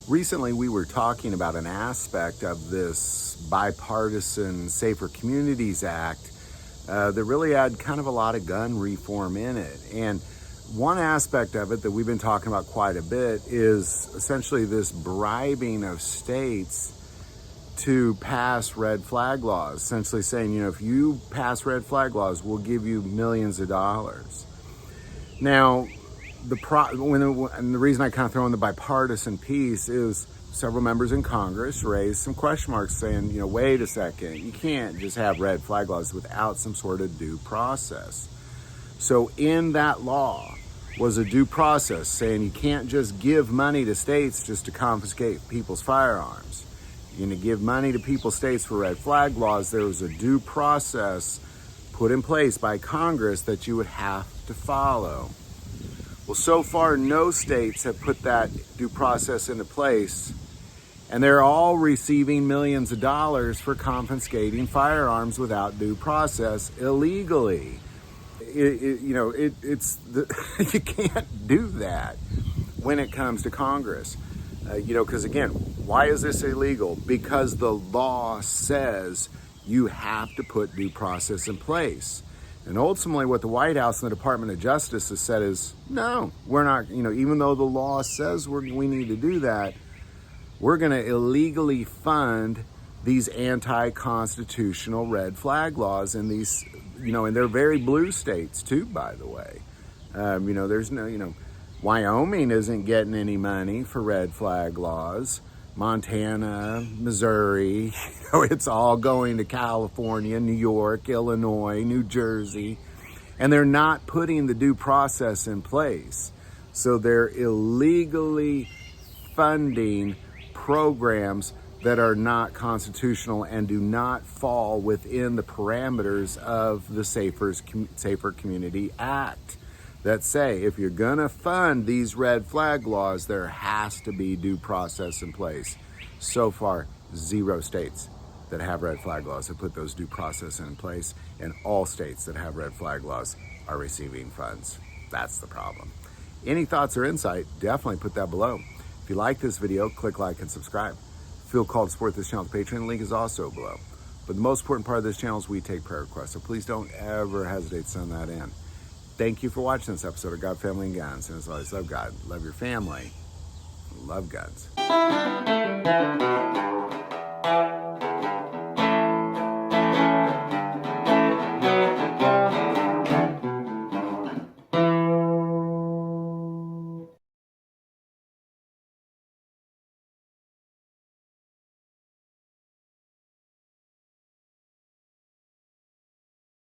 Recently, we were talking about an aspect of this bipartisan Safer Communities Act that really had kind of a lot of gun reform in it. And one aspect of it that we've been talking about quite a bit is essentially this bribing of states to pass red flag laws, essentially saying, if you pass red flag laws, we'll give you millions of dollars. Now, and the reason I kind of throw in the bipartisan piece is several members in Congress raised some question marks saying, wait a second, you can't just have red flag laws without some sort of due process. So in that law was a due process saying you can't just give money to states just to confiscate people's firearms. You're going to give money to people's states for red flag laws. There was a due process put in place by Congress that you would have to follow. Well, so far, no states have put that due process into place, and they're all receiving millions of dollars for confiscating firearms without due process illegally. You can't do that when it comes to Congress. Because again, why is this illegal? Because the law says you have to put due process in place. And ultimately what the White House and the Department of Justice has said is, no, we're not, even though the law says we need to do that, we're going to illegally fund these anti-constitutional red flag laws in these, and they're very blue states too, by the way. There's no, Wyoming isn't getting any money for red flag laws. Montana, Missouri, it's all going to California, New York, Illinois, New Jersey, and they're not putting the due process in place. So they're illegally funding programs that are not constitutional and do not fall within the parameters of the Safer Community Act that say if you're going to fund these red flag laws, there has to be due process in place. So far, 0 states that have red flag laws have put those due process in place, and all states that have red flag laws are receiving funds. That's the problem. Any thoughts or insight, definitely put that below. If you like this video, click like and subscribe. Feel called to support this channel. The Patreon link is also below. But the most important part of this channel is we take prayer requests, so please don't ever hesitate to send that in. Thank you for watching this episode of God, Family, and Guns. And as always, love God, love your family, love guns.